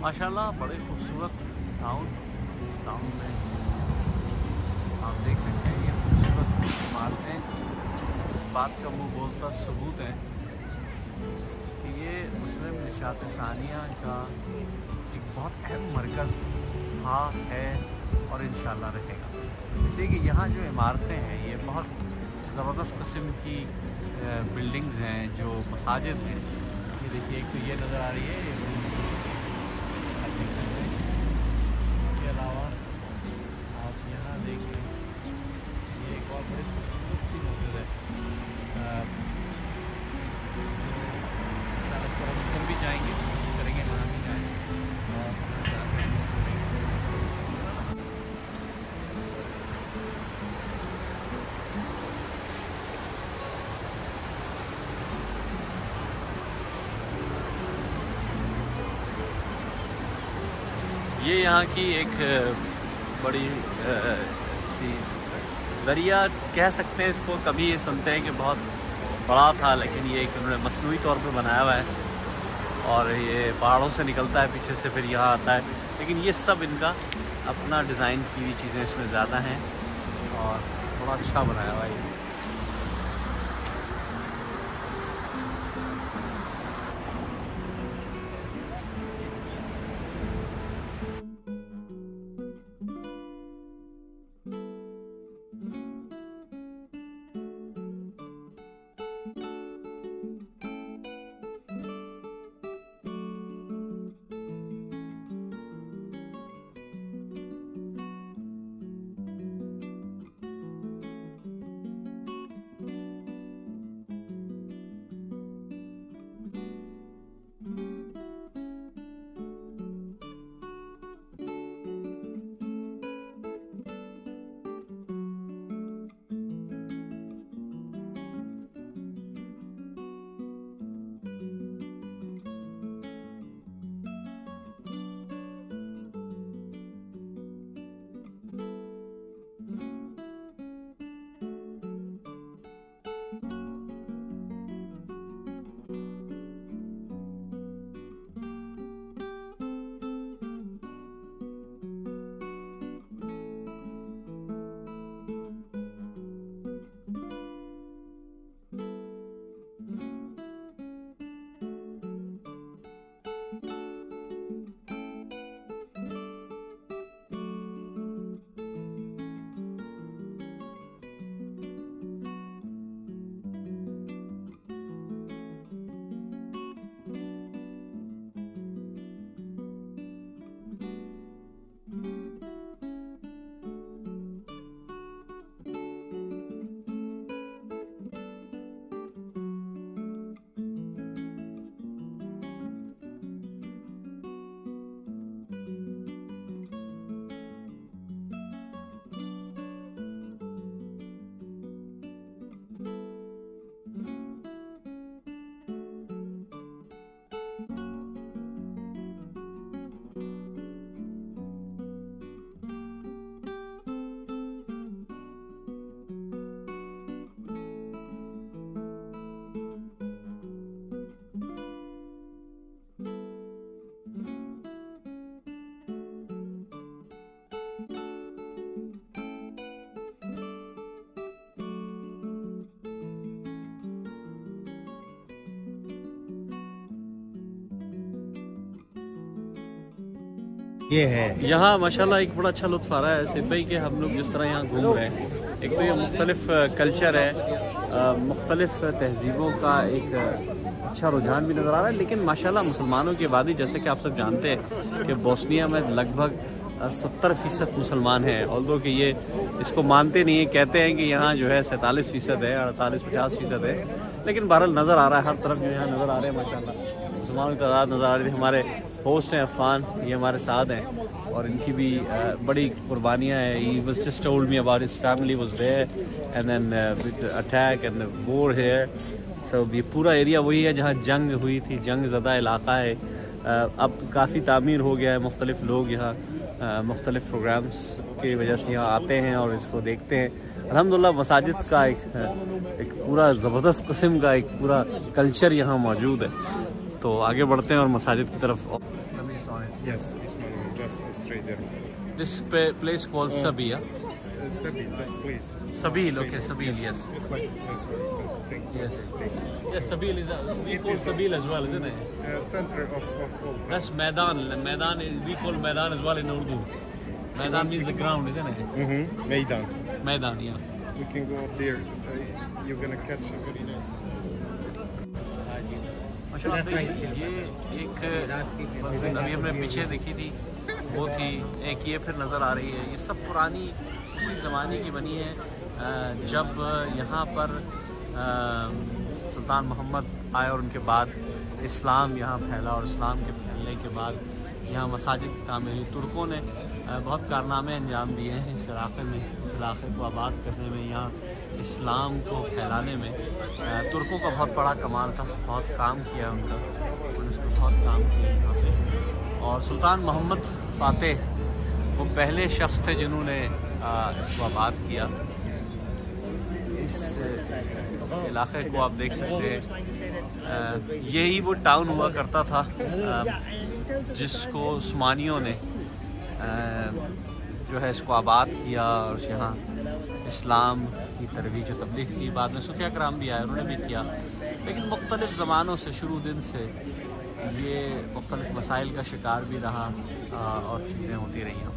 माशाल्लाह बड़े खूबसूरत टाउन। इस टाउन में आप देख सकते हैं ये खूबसूरत इमारतें इस बात का मुँह बोलता सबूत है कि ये मुस्लिम निशात सानिया का एक बहुत अहम मरकज़ था, है और इंशाल्लाह रहेगा। इसलिए कि यहाँ जो इमारतें हैं ये बहुत ज़बरदस्त किस्म की बिल्डिंग्स हैं, जो मसाजिद हैं। ये देखिए, एक तो ये नज़र आ रही है, ये आप देख सकते हैं। इसके अलावा आप यहाँ देखिए, ये एक और बड़ी खूबसूरत सी मस्जिद है जो इस तरफ ऊपर भी जाएंगे, कोशिश करेंगे वहाँ भी जाएँ और जाते हैं। ये यहाँ की एक बड़ी सी दरिया कह सकते हैं इसको। कभी ये सुनते हैं कि बहुत बड़ा था, लेकिन ये एक उन्होंने मसनूई तौर पे बनाया हुआ है और ये पहाड़ों से निकलता है पीछे से, फिर यहाँ आता है। लेकिन ये सब इनका अपना डिज़ाइन की हुई चीज़ें इसमें ज़्यादा हैं और बड़ा अच्छा बनाया हुआ है ये। ये है यहाँ माशाल्लाह एक बड़ा अच्छा लुत्फ़ आ रहा है सिर्फ भाई कि हम लोग जिस तरह यहाँ घूम रहे हैं। एक तो ये मुख्तलिफ कल्चर है, मुख्तलिफ तहजीबों का एक अच्छा रुझान भी नज़र आ रहा है। लेकिन माशाल्लाह मुसलमानों की आबादी, जैसे कि आप सब जानते हैं कि बोस्निया में लगभग 70% मुसलमान हैं। ऑल्दो कि ये इसको मानते नहीं हैं, कहते हैं कि यहाँ जो है 47% है, 48-50% है। लेकिन बहरहाल नज़र आ रहा है हर तरफ जो यहाँ नज़र आ रहे हैं माशाल्लाह मुसलमानों की तादाद नज़र आ रही थी। हमारे होस्ट हैं अफ़ान, ये हमारे साथ हैं और इनकी भी बड़ी कुर्बानियाँ हैं। He was just told me about his family was there and then with attack and war here. So ये पूरा एरिया वही है जहाँ जंग हुई थी, जंग ज़दा इलाका है। अब काफ़ी तामीर हो गया है, मुख्तलिफ लोग यहाँ मुख्तलिफ प्रोग्राम्स की वजह से यहाँ आते हैं और इसको देखते हैं। अल्हम्दुलिल्लाह मसाजिद का एक पूरा ज़बरदस्त किस्म का एक पूरा कल्चर यहाँ मौजूद है। तो आगे बढ़ते हैं और मसाजिद की तरफ Yes, Ismail, just a straight there. This place called Sabiya. Sabil, that place. Sabil, okay, Sabil, yes. It's like this one. Yes. Yes, Sabil is we call Sabil as well, isn't it? Center of all. That's Maidan. Maidan we call Maidan as well in Urdu. Maidan means the ground, isn't it? Mm-hmm. Maidan. Maidan, yeah. We can go up there. You're gonna catch a very nice. ये एक मस्जिद अभी हमने पीछे देखी थी, वो थी एक, ये फिर नज़र आ रही है। ये सब पुरानी उसी ज़माने की बनी है जब यहाँ पर सुल्तान मोहम्मद आए और उनके बाद इस्लाम यहाँ फैला, और इस्लाम के फैलने के बाद यहाँ मसाजिद की तामीर हुई। तुर्कों ने बहुत कारनामे अंजाम दिए हैं इस इलाक़े में, इस इलाक़े को आबाद करने में, यहाँ इस्लाम को फैलाने में। तुर्कों का बहुत बड़ा कमाल था, बहुत काम किया उनका, उन्होंने इसको बहुत काम किया यहाँ पे। और सुल्तान मोहम्मद फ़ातेह वो पहले शख्स थे जिन्होंने इसको आबाद किया। इस इलाक़े को आप देख सकते हैं, यही वो टाउन हुआ करता था जिसको उस्मानियों ने जो है इसको आबाद किया और यहाँ इस्लाम की तरवीज और तबलीग की। बाद में सूफिया कराम भी आए, उन्होंने भी किया, लेकिन मुख्तलिफ़ ज़मानों से शुरू दिन से ये मुख्तलिफ़ मसाइल का शिकार भी रहा और चीज़ें होती रही हैं।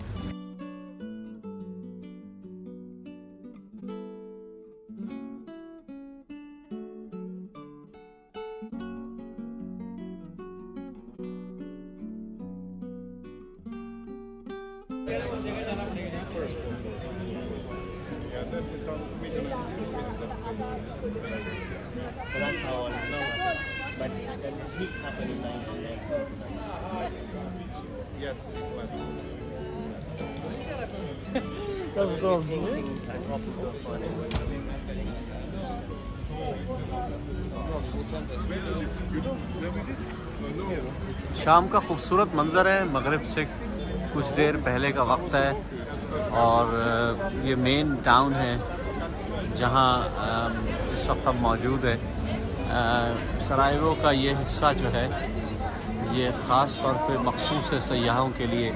Yeah, that is not. We're gonna visit that place. So that's how I know about it. But the heat happened in 1999. Yes, this last one. शाम का खूबसूरत मंज़र है, मगरिब से कुछ देर पहले का वक्त है और ये मेन टाउन है जहाँ इस वक्त हम मौजूद है। सरायवो का ये हिस्सा जो है ये ख़ास तौर पे मखसूस है सयाहों के लिए।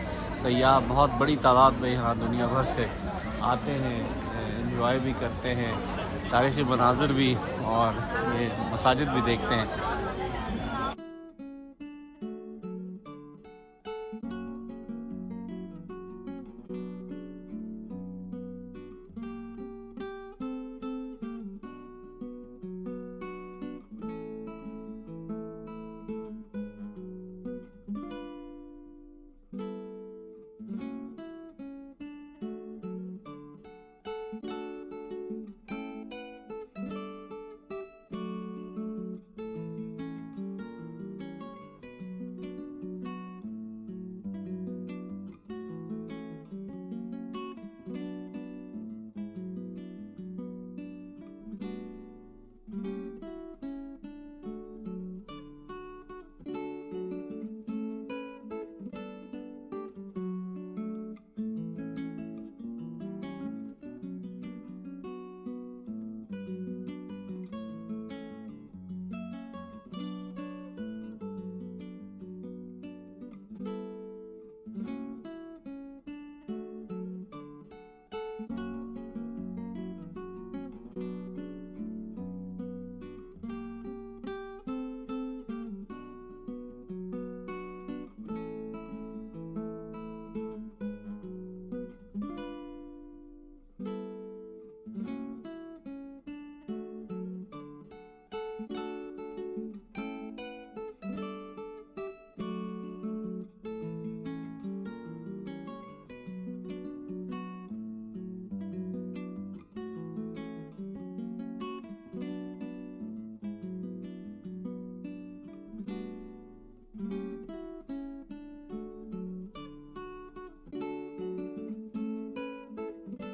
सयाह बहुत बड़ी तादाद में यहाँ दुनिया भर से आते हैं, एंजॉय भी करते हैं, तारीख़ी मनाज़िर भी और ये मसाजिद भी देखते हैं।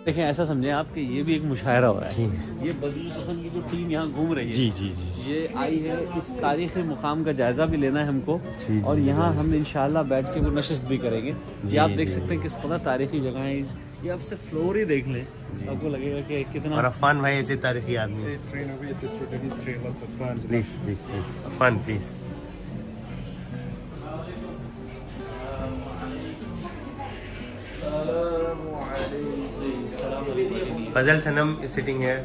देखें, ऐसा समझें आप कि ये भी एक मुशायरा हो रहा है। ये बज़्म-ए-सुखन की जो टीम यहाँ घूम रही है, जी जी जी, ये आई है इस तारीख़ी मुकाम का जायज़ा भी लेना है हमको, और यहाँ हम इंशाल्लाह बैठ के वो नशिस्त भी करेंगे। ये आप देख सकते हैं किस कदर तारीख़ी जगह है। ये आपसे फ्लोर ही देख लें, आपको लगेगा कि कितना और फन भाई ऐसे तारीख़ी आदमी। It's renovated through the history, lots of fun. Please please please fun please. Fazal Sanam is sitting here.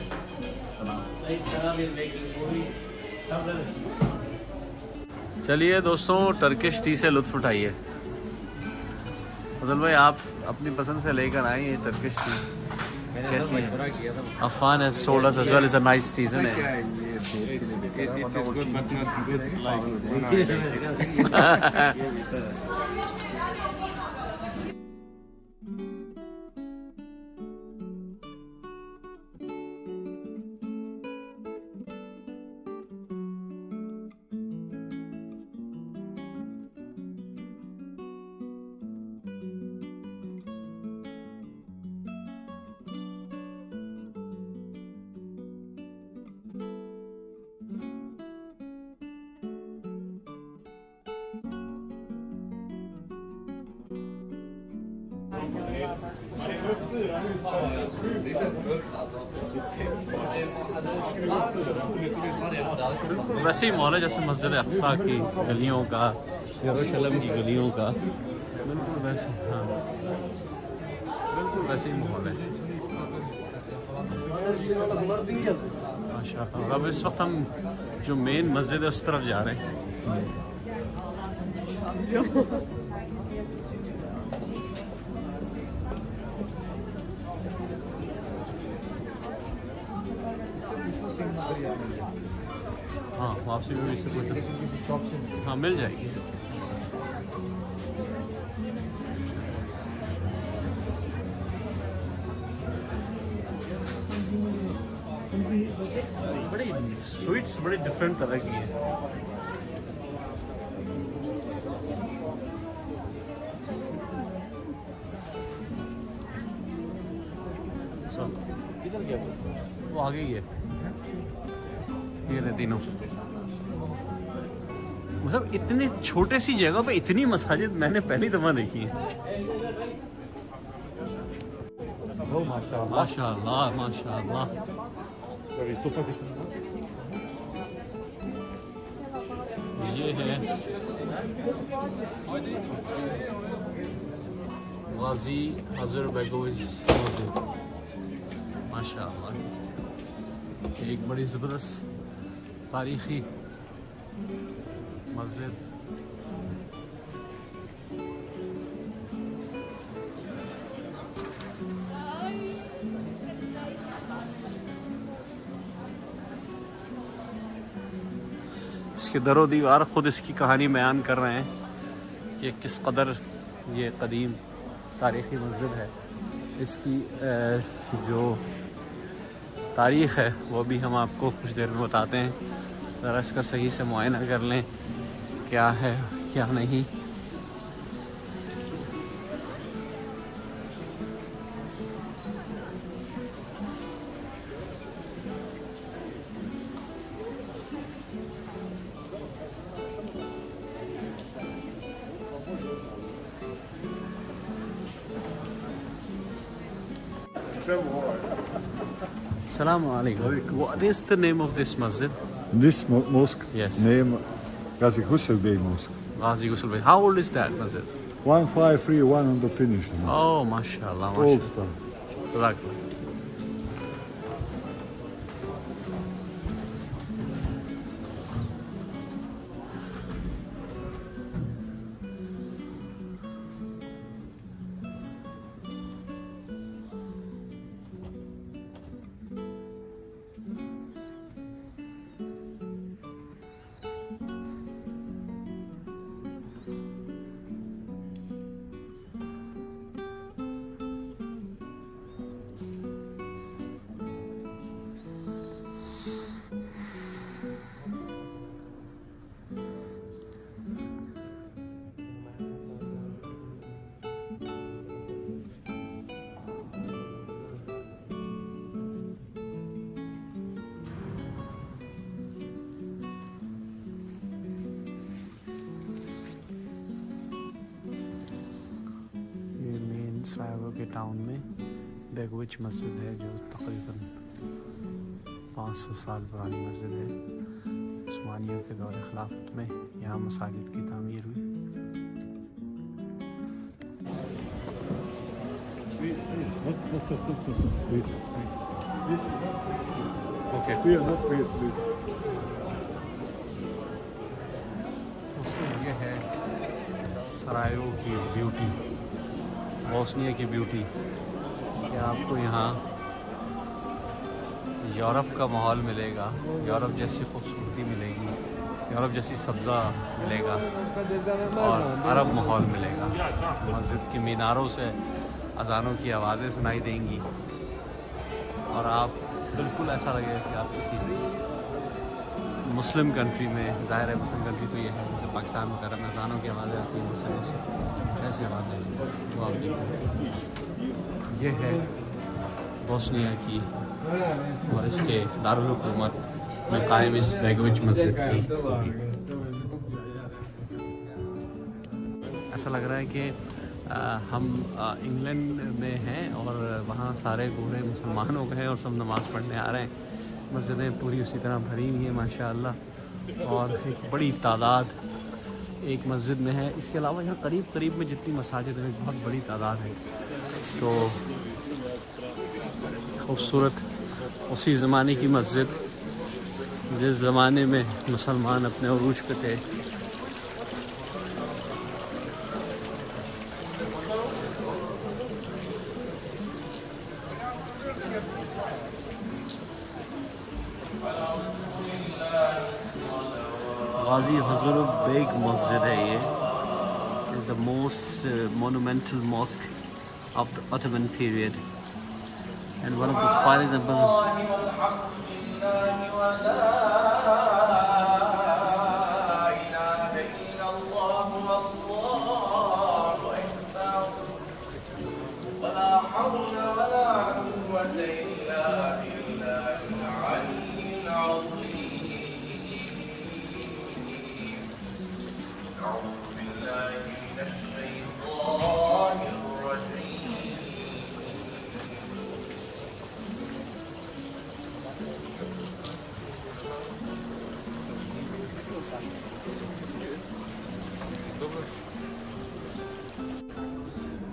चलिए दोस्तों, टर्किश टी से लुत्फ़ उठाइए। फजल भाई, आप अपनी पसंद से लेकर आए ये टर्किश टी, कैसी है? Affan has told us as well it's a nice tea, isn't it? It is good, but not good like बिल्कुल वैसे ही माहौल है जैसे मस्जिद अक्सा की गलियों का, यरूशलेम की गलियों का, बिल्कुल वैसे। हाँ, बिल्कुल वैसे ही माहौल है माशाअल्लाह। अब इस वक्त हम जो मेन मस्जिद है उस तरफ जा रहे हैं। हाँ, वापसी भी इससे कुछ हाँ मिल जाएगी। बड़ी स्वीट्स बड़ी डिफरेंट तरह की है। इधर क्या वो आगे ही है, ये तीनों। मतलब इतनी छोटे सी जगह पे इतनी मसाजिद मैंने पहली दफा देखी है। माशाअल्लाह माशाअल्लाह। ये है गाजी हज़र बेगोविच मस्जिद, माशाअल्लाह। एक बड़ी ज़बरदस्त तारीख़ी मस्जिद। इसके दरो दीवार ख़ुद इसकी कहानी बयान कर रहे हैं कि किस कदर ये कदीम तारीख़ी मस्जिद है। इसकी जो तारीख़ है वो भी हम आपको कुछ देर में बताते हैं। ज़रा इसका सही से मुआयना कर लें क्या है क्या नहीं। Assalamu alaikum. What is the name of this masjid? This mosque? Yes. Name Ghazi Hussein Bey Mosque. Ghazi Ghusl Bey. How old is that masjid? 1531 on the finish. Oh, mashallah. Old mashallah. stuff. Jazakallah. सरायवो के town में बेगविच मस्जिद है जो तकरीबन 500 साल पुरानी मस्जिद है। उस्मानियों के दौर खिलाफत में यहाँ मसाजिद की तामीर हुई। Please. This is not okay here, not here, please. दोस्तों ये है सरायों की ब्यूटी, बोस्निया की ब्यूटी। कि आपको यहाँ यूरोप का माहौल मिलेगा, यूरोप जैसी खूबसूरती मिलेगी, यूरोप जैसी सब्ज़ा मिलेगा और अरब माहौल मिलेगा। मस्जिद की मीनारों से अजानों की आवाज़ें सुनाई देंगी और आप बिल्कुल ऐसा लगेगा कि आप किसी मुस्लिम कंट्री में, ज़ाहिर है मुस्लिम कंट्री तो ये है, जैसे पाकिस्तान वगैरह में अजानों की आवाज़ें आती हैं मस्जिदों से, ऐसी आवाज़ें जो आप देखते। ये है बोस्निया की और इसके दारुल हुकूमत में कायम इस बेगोविच मस्जिद की खूबी। ऐसा लग रहा है कि हम इंग्लैंड में हैं और वहाँ सारे गोरे मुसलमान हो गए हैं और सब नमाज़ पढ़ने आ रहे हैं। मस्जिदें पूरी उसी तरह भरी हुई हैं माशाअल्लाह, और एक बड़ी तादाद एक मस्जिद में है। इसके अलावा यहाँ करीब करीब में जितनी मसाजिद हैं बहुत बड़ी तादाद है। तो खूबसूरत उसी ज़माने की मस्जिद जिस ज़माने में मुसलमान अपने उरूज पे थे। गाजी हज़र बेग मस्जिद है ये। Is the most monumental mosque of the Ottoman period and one of the finest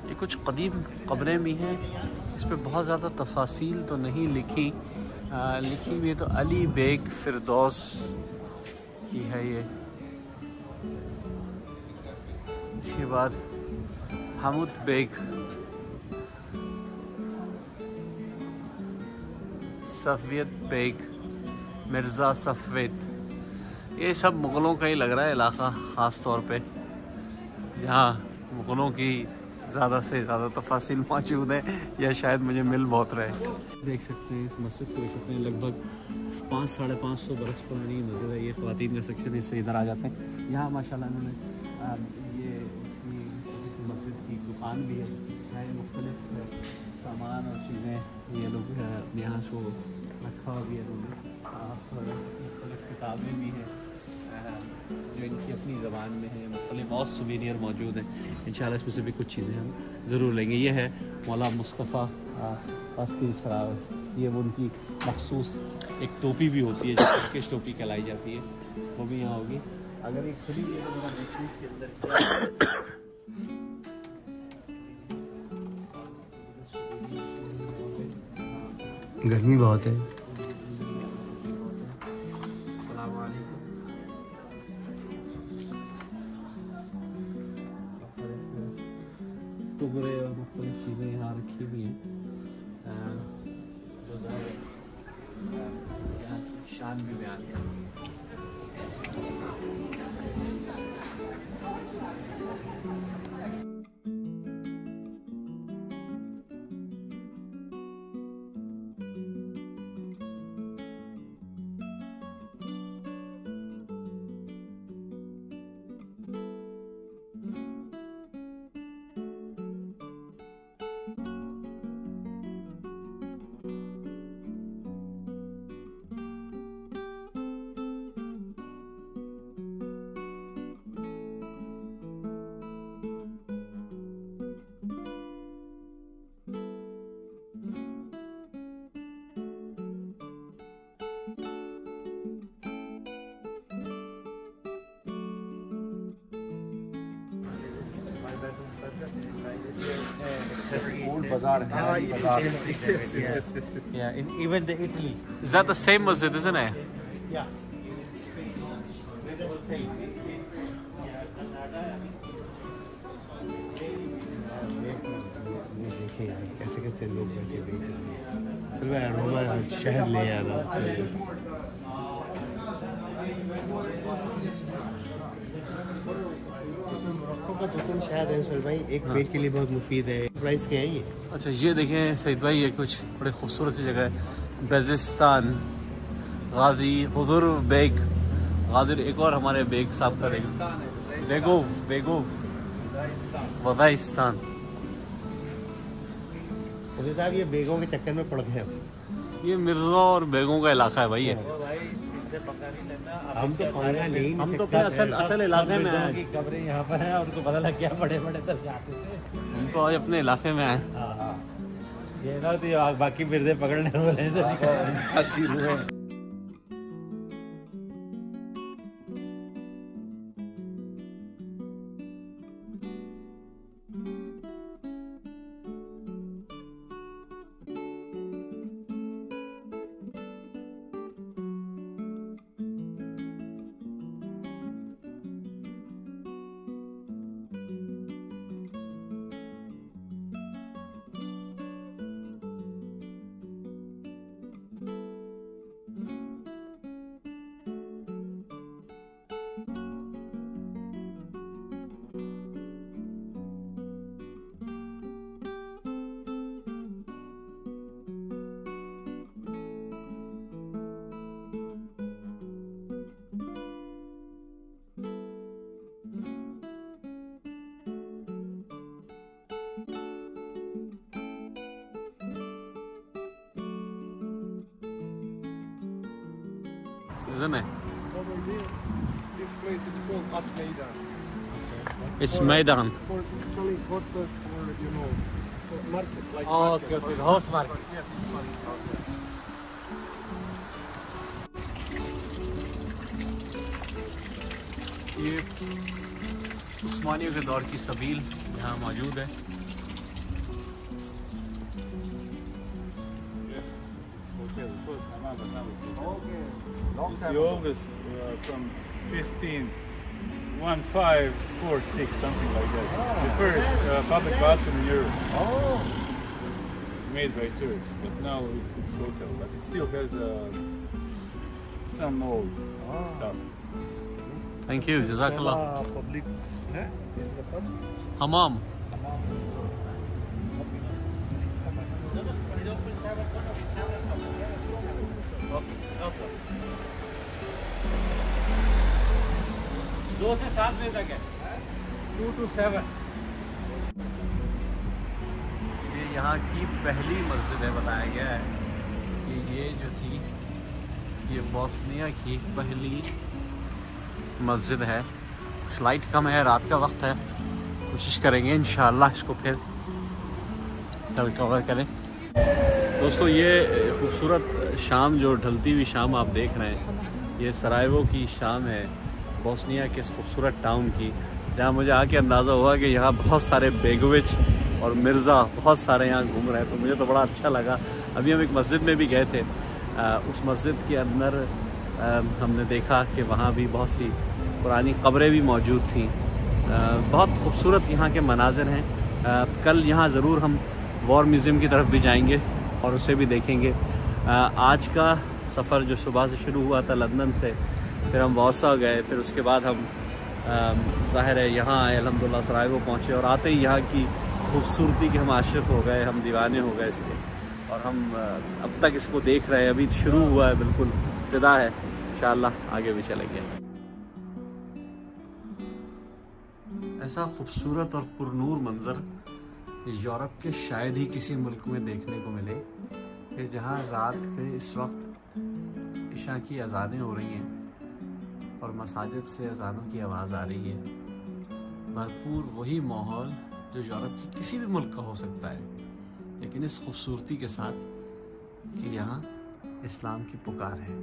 ये कुछ कदीम कब्रें भी हैं। इस पर बहुत ज़्यादा तफासील तो नहीं लिखी हुई तो अली बेग फिरदौस की है ये। इसके बाद हमूद बेग, सफ़वियत बेग, मिर्ज़ा सफ़वेद। ये सब मुग़लों का ही लग रहा है इलाक़ा, ख़ास तौर पे जहाँ मुग़लों की ज़्यादा से ज़्यादा तफासिल मौजूद है, या शायद मुझे मिल बहुत रहे। देख सकते हैं इस मस्जिद को, देख सकते हैं लगभग 500-550 बरस पुरानी मस्जिद है। ये ख़वातीन का सेक्शन, इससे इधर आ जाते हैं। यहाँ माशाल्लाह इन्होंने ये इस मस्जिद की दुकान भी है, मुख्तलिफ सामान और चीज़ें ये लोग यहाँ से रखा हुआ भी है। मुख्तलिफ किताबें भी हैं जो इनकी अपनी ज़बान में है, मुख्तलिफ और सुवेनियर मौजूद हैं। इंशाल्लाह इसमें से भी कुछ चीज़ें हम ज़रूर लेंगे। ये है मौला मुस्तफ़ा की सराय, ये वो उनकी मखसूस एक टोपी भी होती है जो टर्किश टोपी कहलाई जाती है, वो भी यहाँ होगी। अगर ये खुली है तो मेरा देखिए इसके अंदर गर्मी बहुत है। टुकड़े और मुख्तलिफ चीज़ें यहाँ रखी हुई हैं जो यहाँ की शान भी बयान करती है। old bazaar. Yeah, in even the Italy. Is that the same masjid, isn't it? Yeah. कैसे कैसे लोग बैठे बेच रहे हैं। चलो यार हमारा शहर ले आना। मोरक्को का 2-3 शहर है सुहेल भाई, एक पेट के लिए बहुत मुफीद है। प्राइस क्या है ये? अच्छा ये देखें सईद भाई, ये कुछ बड़े खूबसूरत सी जगह है। बेजिस्तान गाजी हुजूर बेग गाजिर, एक और हमारे बेग साहब का बेगोव बेगोव वज़ाइस्तान। साहब ये बेगों के चक्कर में पड़ गए। ये मिर्ज़ा और बेगों का इलाका है भाई ये। हम तो पकड़ा नहीं, हम तो अपने असल इलाके में हैं। कब्रें यहाँ पर हैं, उनको पता लग गया बड़े बड़े तब जाते थे। हम तो आज अपने इलाके में आए। ये ना तो बाकी मिर्जे पकड़ने वाले तो isn't it? Over here, this place it's called At Meydan. It's Maidan. For selling horses for, you know, for market, like Oh, market. okay, okay, horse market. Yes, market. ये उस्मानियों के दौर की सबील यहाँ मौजूद है। The oldest from 1546, something like that. The first public bathroom in Europe. Made by Turks, but now it's hotel. But it still has some old stuff. Thank you, Jazakallah. Public. This is the first one. Hammam. दो से 7 बजे तक है, 2 to 7। ये यहाँ की पहली मस्जिद है, बताया गया है कि ये जो थी ये बोस्निया की पहली मस्जिद है। कुछ लाइट कम है, रात का वक्त है, कोशिश करेंगे इंशाअल्लाह इसको फिर कल कवर करें। दोस्तों ये खूबसूरत शाम जो ढलती हुई शाम आप देख रहे हैं, ये सरायवो की शाम है, बोस्निया के इस खूबसूरत टाउन की, जहाँ मुझे आके अंदाज़ा हुआ कि यहाँ बहुत सारे बेगोविच और मिर्ज़ा बहुत सारे यहाँ घूम रहे हैं। तो मुझे तो बड़ा अच्छा लगा। अभी हम एक मस्जिद में भी गए थे, उस मस्जिद के अंदर हमने देखा कि वहाँ भी बहुत सी पुरानी कब्रें भी मौजूद थीं। बहुत खूबसूरत यहाँ के मनाज़िर हैं। कल यहाँ ज़रूर हम वॉर म्यूज़ियम की तरफ भी जाएंगे और उसे भी देखेंगे। आज का सफ़र जो सुबह से शुरू हुआ था लंदन से, फिर हम वॉसा गए, फिर उसके बाद हम ज़ाहिर है यहाँ आए, अल्हम्दुलिल्लाह सरायवो पहुँचे और आते ही यहाँ की खूबसूरती के हम आशिक़ हो गए, हम दीवाने हो गए इसके, और हम अब तक इसको देख रहे हैं। अभी शुरू हुआ है, बिल्कुल इब्तिदा है, इंशाअल्लाह आगे भी चलेंगे। ऐसा खूबसूरत और पुरनूर मंज़र यूरोप के शायद ही किसी मुल्क में देखने को मिले कि जहाँ रात के इस वक्त इशा की अज़ानें हो रही हैं और मसाजिद से अज़ानों की आवाज़ आ रही है। भरपूर वही माहौल जो यूरोप के किसी भी मुल्क का हो सकता है, लेकिन इस खूबसूरती के साथ कि यहाँ इस्लाम की पुकार है।